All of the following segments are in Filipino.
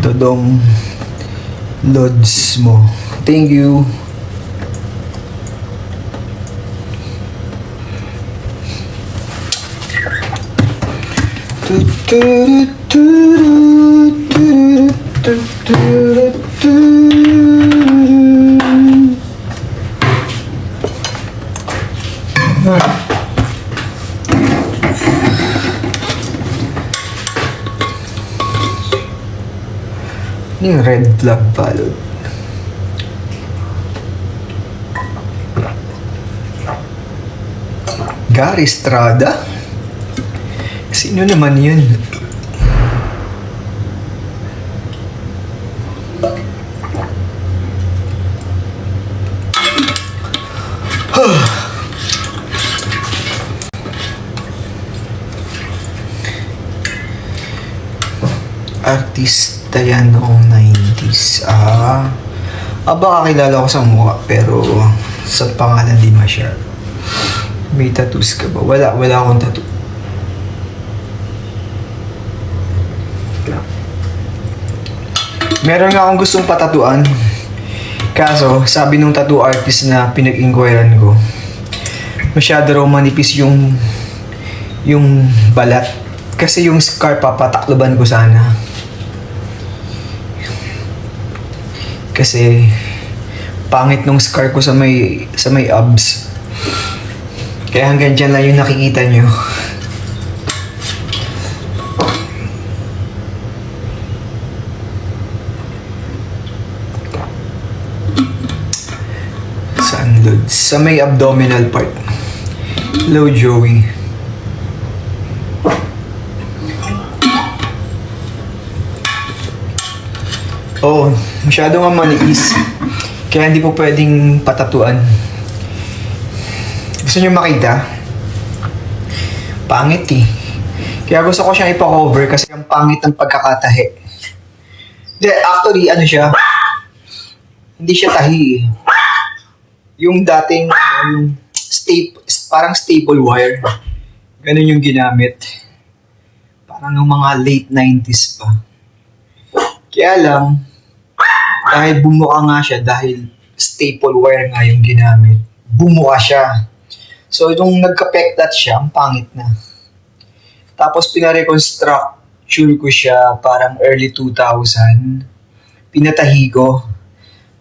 Dodong lods mo. Thank you. Yung red flag followed. Gary Estrada? Sino naman yun? Artista yan noong 90s. Baka kilala ko sa mukha pero sa pangalan di masyado. May tattoos ka ba? Wala akong tattoo. Meron nga akong gustong patatuan. Kaso, sabi nung tattoo artist na pinag-inquiran ko, masyado raw manipis yung balat. Kasi yung scar papatakloban ko sana. Kasi pangit nung scar ko sa may abs. Kaya hanggang dyan lang yung nakikita nyo. Saan, Lods? Sa may abdominal part. Hello, Joey. Oo, masyado nga manipis. Kaya hindi po pwedeng patatuan. Gusto nyo makita? Pangit eh. Kaya gusto ko siyang ipa-cover kasi ang pangit ng pagkakatahi. Actually, ano siya? Hindi siya tahi eh. Yung dating, yung parang staple wire. Ganun yung ginamit. Parang nung mga late 90s pa. Kaya lang, dahil bumuka nga siya, dahil staple wire nga yung ginamit, bumuka siya. So, nung nagka-peklat siya, ang pangit na. Tapos, pinareconstructure ko siya parang early 2000. Pinatahi ko.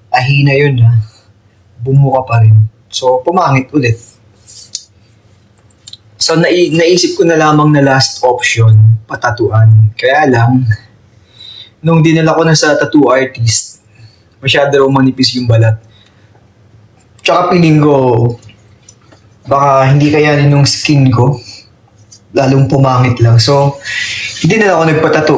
Tahi na yun ha. Bumuka pa rin. So, pumangit ulit. So, naisip ko na lamang na last option, patatuan. Kaya lang, nung dinala ko na sa tattoo artist, masyado raw manipis yung balat. Tsaka piling ko, baka hindi kayanin yung skin ko, lalong pumangit lang. So, hindi na ako nagpatato.